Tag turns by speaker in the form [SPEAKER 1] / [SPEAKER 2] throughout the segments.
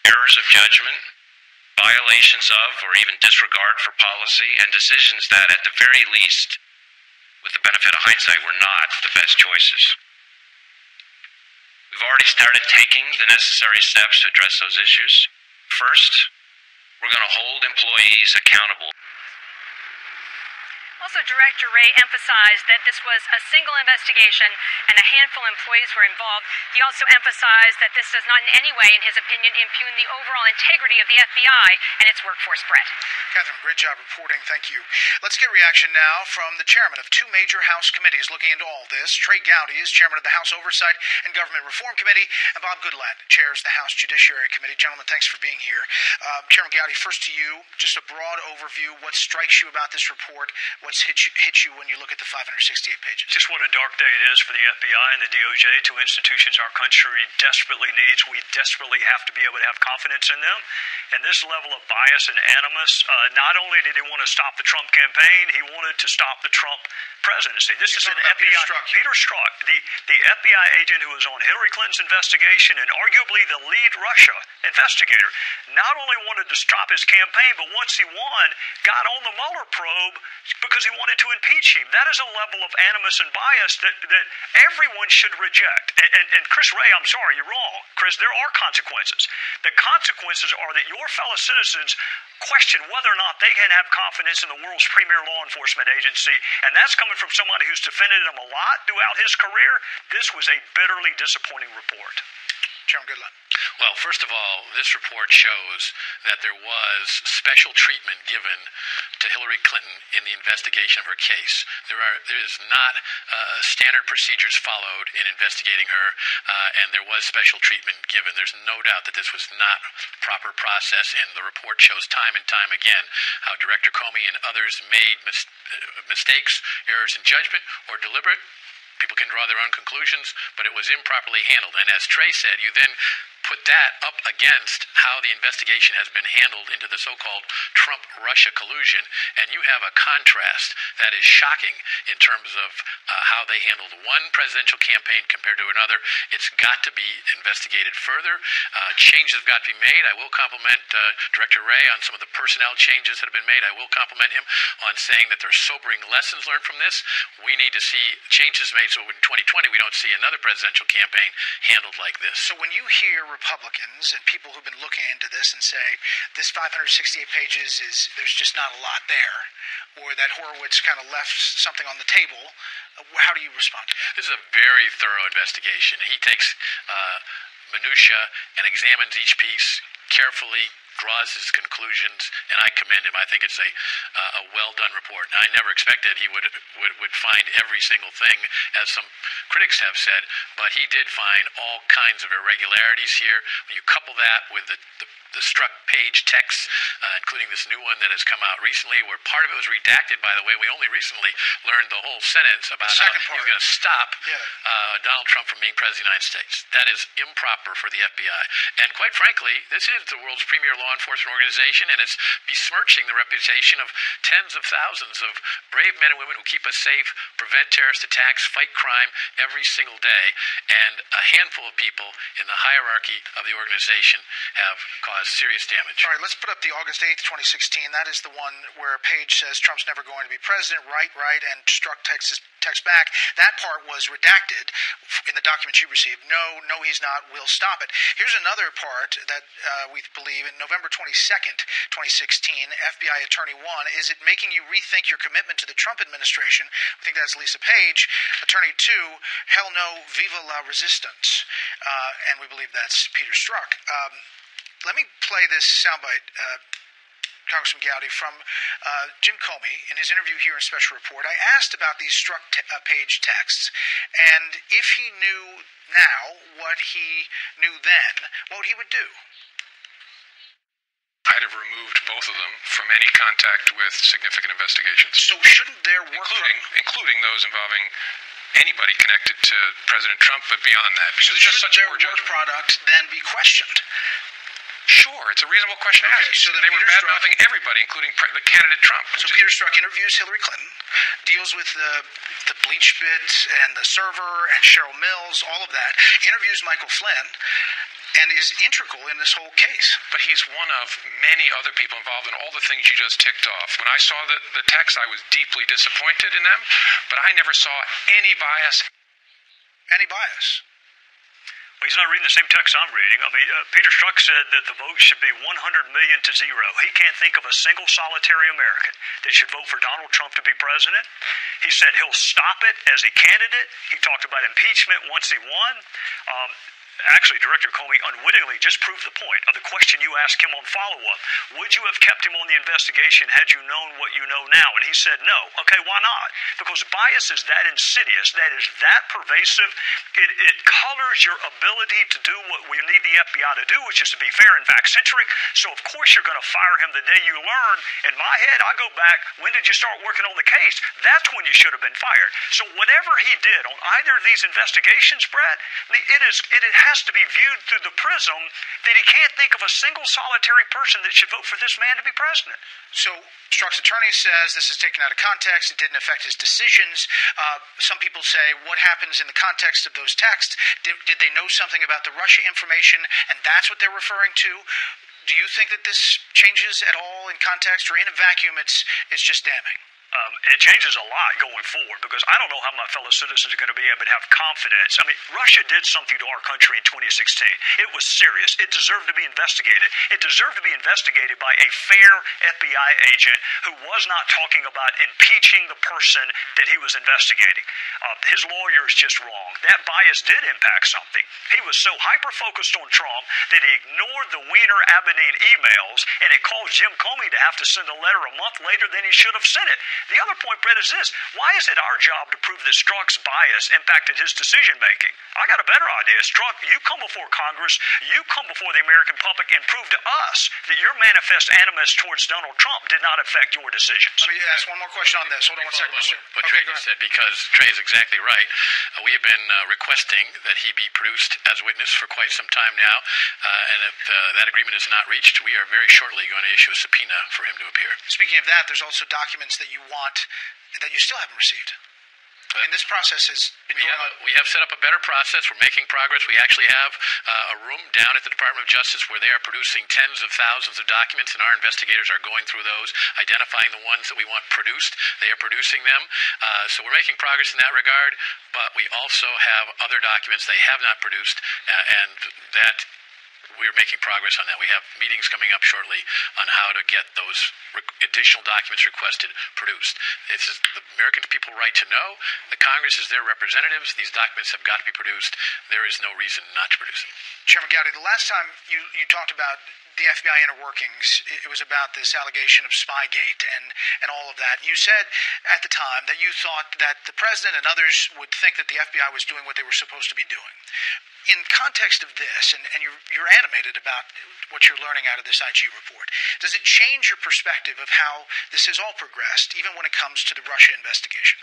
[SPEAKER 1] errors of judgment, violations of or even disregard for policy, and decisions that, at the very least, with the benefit of hindsight, were not the best choices. We've already started taking the necessary steps to address those issues. First, we're going to hold employees accountable.
[SPEAKER 2] Also, Director Wray emphasized that this was a single investigation and a handful of employees were involved. He also emphasized that this does not in any way, in his opinion, impugn the overall integrity of the FBI and its workforce, Brett.
[SPEAKER 3] Catherine, great job reporting. Thank you. Let's get reaction now from the chairman of two major House committees looking into all this. Trey Gowdy is chairman of the House Oversight and Government Reform Committee, and Bob Goodlatte chairs the House Judiciary Committee. Gentlemen, thanks for being here. Chairman Gowdy, first to you, just a broad overview. What strikes you about this report? What's hit you when you look at the 568 pages?
[SPEAKER 4] Just what a dark day it is for the FBI and the DOJ, two institutions our country desperately needs. We desperately have to be able to have confidence in them. And this level of bias and animus, not only did he want to stop the Trump campaign, he wanted to stop the Trump presidency. This is an FBI. Peter Strzok, the FBI agent who was on Hillary Clinton's investigation and arguably the lead Russia investigator, not only wanted to stop his campaign, but once he won, got on the Mueller probe because he wanted to impeach him. That is a level of animus and bias that everyone should reject. And Chris Wray, I'm sorry, you're wrong. Chris, there are consequences. The consequences are that your fellow citizens question whether or not they can have confidence in the world's premier law enforcement agency, and that's coming from somebody who's defended him a lot throughout his career. This was a bitterly disappointing report.
[SPEAKER 3] Chairman Goodlatte.
[SPEAKER 5] Well, first of all, this report shows that there was special treatment given to Hillary Clinton in the investigation of her case. There is not standard procedures followed in investigating her, and there was special treatment given. There's no doubt that this was not proper process, and the report shows time and time again how Director Comey and others made mistakes, errors in judgment, or deliberate. People can draw their own conclusions, but it was improperly handled. And as Trey said, you then put that up against how the investigation has been handled into the so-called Trump-Russia collusion, and you have a contrast that is shocking in terms of how they handled one presidential campaign compared to another. It's got to be investigated further. Changes have got to be made. I will compliment Director Wray on some of the personnel changes that have been made. I will compliment him on saying that there's sobering lessons learned from this. We need to see changes made so in 2020 we don't see another presidential campaign handled like this.
[SPEAKER 3] So when you hear Republicans and people who've been looking into this and say this 568 pages there's just not a lot there, or that Horowitz kind of left something on the table, how do you respond to that?
[SPEAKER 5] This is a very thorough investigation. He takes minutia and examines each piece carefully, draws his conclusions, and I commend him. I think it's a well-done report. Now, I never expected he would find every single thing, as some critics have said, but he did find all kinds of irregularities here. When you couple that with the struck page texts, including this new one that has come out recently, where part of it was redacted, by the way. We only recently learned the whole sentence about how he was going to stop Donald Trump from being president of the United States. That is improper for the FBI. And quite frankly, this is the world's premier law enforcement organization, and it's besmirching the reputation of tens of thousands of brave men and women who keep us safe, prevent terrorist attacks, fight crime every single day. And a handful of people in the hierarchy of the organization have caused serious damage.
[SPEAKER 3] All right, let's put up the August 8th, 2016. That is the one where a page says Trump's never going to be president, right, and Strzok text back. That part was redacted in the documents you received. No, he's not. We'll stop it. Here's another part that we believe in November 22nd, 2016, FBI Attorney 1, is it making you rethink your commitment to the Trump administration? I think that's Lisa Page. Attorney 2, hell no, viva la resistance. And we believe that's Peter Strzok. Let me play this soundbite, Congressman Gowdy, from Jim Comey in his interview here in Special Report. I asked about these Strzok page texts, and if he knew now what he knew then, what he would do.
[SPEAKER 6] I'd have removed both of them from any contact with significant investigations.
[SPEAKER 3] So shouldn't their work,
[SPEAKER 6] including those involving anybody connected to President Trump, but beyond that, because it's just such
[SPEAKER 3] their
[SPEAKER 6] poor judgment.
[SPEAKER 3] work product then be questioned?
[SPEAKER 6] Sure, it's a reasonable question to ask.
[SPEAKER 3] So
[SPEAKER 6] they were bad-mouthing everybody, including the candidate Trump.
[SPEAKER 3] So Peter Strzok interviews Hillary Clinton, deals with the bleach bit and the server and Cheryl Mills, all of that, interviews Michael Flynn. and is integral in this whole case.
[SPEAKER 6] But he's one of many other people involved in all the things you just ticked off. When I saw the text, I was deeply disappointed in them, but I never saw any bias.
[SPEAKER 3] Any bias?
[SPEAKER 4] Well, he's not reading the same text I'm reading. I mean, Peter Strzok said that the vote should be 100 million to 0. He can't think of a single solitary American that should vote for Donald Trump to be president. He said he'll stop it as a candidate. He talked about impeachment once he won. Actually, Director Comey unwittingly just proved the point of the question you asked him on follow-up. Would you have kept him on the investigation had you known what you know now? And he said no. Okay, why not? Because bias is that insidious, that is that pervasive. It colors your ability to do what we need the FBI to do, which is to be fair and fact-centric. So, of course, you're going to fire him the day you learn. In my head, I go back, when did you start working on the case? That's when you should have been fired. So whatever he did on either of these investigations, Brett, it has to be viewed through the prism that he can't think of a single solitary person that should vote for this man to be president.
[SPEAKER 3] So Strzok's attorney says this is taken out of context. It didn't affect his decisions. Some people say, what happens in the context of those texts? Did they know something about the Russia information, and that's what they're referring to? Do you think that this changes at all in context, or in a vacuum it's just damning?
[SPEAKER 4] It changes a lot going forward, because I don't know how my fellow citizens are going to be able to have confidence. I mean, Russia did something to our country in 2016. It was serious. It deserved to be investigated. It deserved to be investigated by a fair FBI agent who was not talking about impeaching the person that he was investigating. His lawyer is just wrong. That bias did impact something. He was so hyper-focused on Trump that he ignored the Weiner-Abedin emails, and it caused Jim Comey to have to send a letter a month later than he should have sent it. The other point, Brett, is this. Why is it our job to prove that Strzok's bias impacted his decision-making? I got a better idea. Strzok, you come before Congress, you come before the American public, and prove to us that your manifest animus towards Donald Trump did not affect your decisions.
[SPEAKER 3] Let me ask one more question on this. Hold on one second.
[SPEAKER 5] What Trey said, because Trey is exactly right. We have been requesting that he be produced as a witness for quite some time now, and if that agreement is not reached, we are very shortly going to issue a subpoena for him to appear.
[SPEAKER 3] Speaking of that, there's also documents that you want that you still haven't received. And this process has been going on.
[SPEAKER 5] We have set up a better process. We're making progress. We actually have a room down at the Department of Justice where they are producing tens of thousands of documents, and our investigators are going through those, identifying the ones that we want produced. They are producing them. So we're making progress in that regard, but we also have other documents they have not produced, and that we're making progress on that. We have meetings coming up shortly on how to get those additional documents requested produced. This is the American people right to know. The Congress is their representatives. These documents have got to be produced. There is no reason not to produce them.
[SPEAKER 3] Chairman Gowdy, the last time you talked about the FBI inner workings, it was about this allegation of Spygate and all of that. You said at the time that you thought that the president and others would think that the FBI was doing what they were supposed to be doing. In context of this, and you're animated about what you're learning out of this IG report, does it change your perspective of how this has all progressed, even when it comes to the Russia investigation?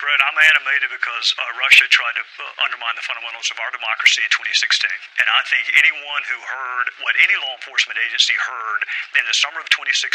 [SPEAKER 4] Brett, I'm animated because Russia tried to undermine the fundamentals of our democracy in 2016. And I think anyone who heard what any law enforcement agency heard in the summer of 2016,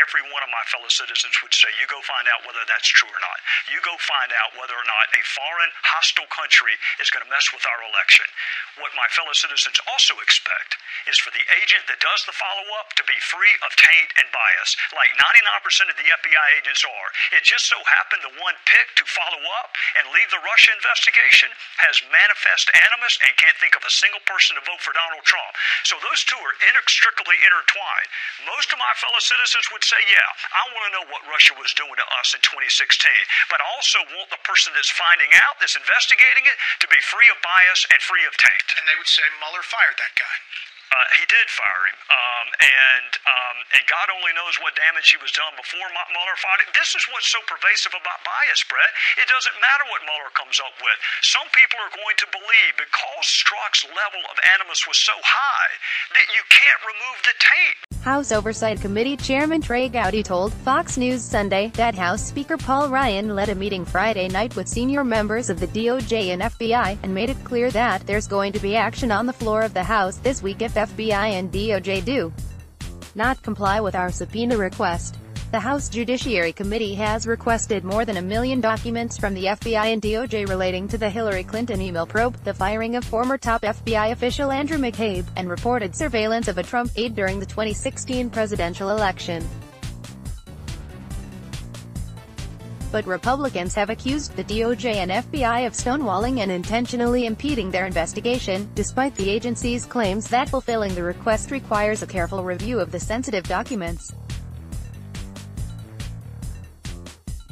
[SPEAKER 4] every one of my fellow citizens would say, you go find out whether that's true or not. You go find out whether or not a foreign, hostile country is going to mess with our election. What my fellow citizens also expect is for the agent that does the follow-up to be free of taint and bias, like 99% of the FBI agents are. It just so happened the one picked to follow up and lead the Russia investigation has manifest animus and can't think of a single person to vote for Donald Trump. So those two are inextricably intertwined. Most of my fellow citizens would say, yeah, I want to know what Russia was doing to us in 2016, but I also want the person that's finding out, that's investigating it, to be free of bias and free of taint.
[SPEAKER 3] And they would say Mueller fired that guy.
[SPEAKER 4] He did fire him, and God only knows what damage he was done before Mueller fired him. This is what's so pervasive about bias, Brett. It doesn't matter what Mueller comes up with. Some people are going to believe, because Strzok's level of animus was so high, that you can't remove the taint.
[SPEAKER 7] House Oversight Committee Chairman Trey Gowdy told Fox News Sunday that House Speaker Paul Ryan led a meeting Friday night with senior members of the DOJ and FBI, and made it clear that there's going to be action on the floor of the House this week if FBI and DOJ do not comply with our subpoena request. The House Judiciary Committee has requested more than 1 million documents from the FBI and DOJ relating to the Hillary Clinton email probe, the firing of former top FBI official Andrew McCabe, and reported surveillance of a Trump aide during the 2016 presidential election. But Republicans have accused the DOJ and FBI of stonewalling and intentionally impeding their investigation, despite the agency's claims that fulfilling the request requires a careful review of the sensitive documents.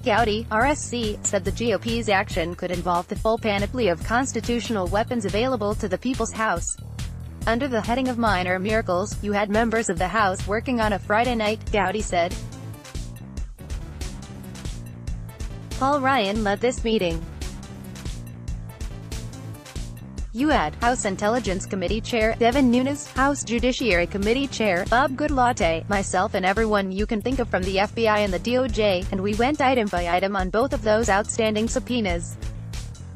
[SPEAKER 7] Gowdy, RSC, said the GOP's action could involve the full panoply of constitutional weapons available to the People's House. Under the heading of minor miracles, you had members of the House working on a Friday night, Gowdy said. Paul Ryan led this meeting. You had House Intelligence Committee Chair Devin Nunes, House Judiciary Committee Chair Bob Goodlatte, myself and everyone you can think of from the FBI and the DOJ, and we went item by item on both of those outstanding subpoenas.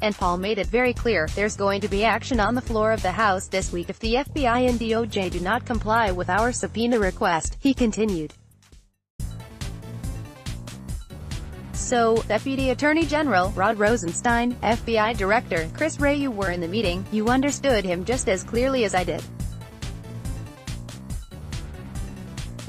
[SPEAKER 7] And Paul made it very clear, there's going to be action on the floor of the House this week if the FBI and DOJ do not comply with our subpoena request, he continued. So, Deputy Attorney General Rod Rosenstein, FBI Director Chris Wray, you were in the meeting, you understood him just as clearly as I did.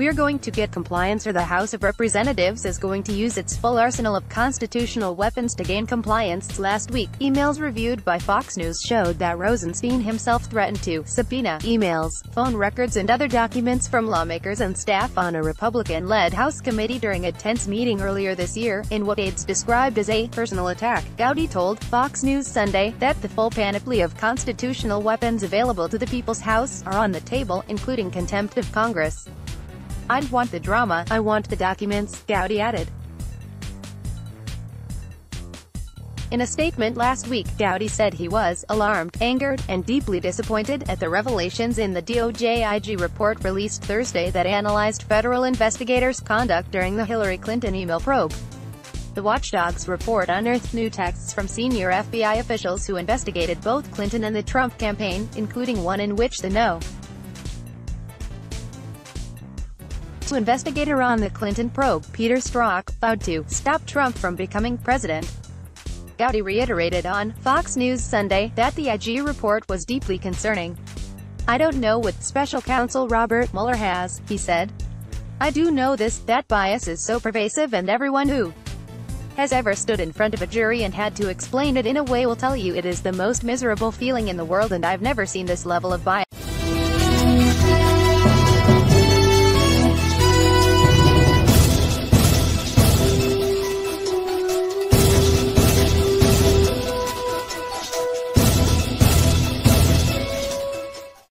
[SPEAKER 7] We are going to get compliance, or the House of Representatives is going to use its full arsenal of constitutional weapons to gain compliance. Last week, emails reviewed by Fox News showed that Rosenstein himself threatened to subpoena emails, phone records and other documents from lawmakers and staff on a Republican-led House committee during a tense meeting earlier this year, in what aides described as a personal attack. Gowdy told Fox News Sunday that the full panoply of constitutional weapons available to the People's House are on the table, including contempt of Congress. I want the drama, I want the documents, Gowdy added. In a statement last week, Gowdy said he was alarmed, angered, and deeply disappointed at the revelations in the DOJ IG report released Thursday that analyzed federal investigators' conduct during the Hillary Clinton email probe. The watchdog's report unearthed new texts from senior FBI officials who investigated both Clinton and the Trump campaign, including one in which the investigator on the Clinton probe, Peter Strzok, vowed to stop Trump from becoming president. Gowdy reiterated on Fox News Sunday that the IG report was deeply concerning. I don't know what Special Counsel Robert Mueller has, he said. I do know this, that bias is so pervasive, and everyone who has ever stood in front of a jury and had to explain it in a way will tell you it is the most miserable feeling in the world, and I've never seen this level of bias.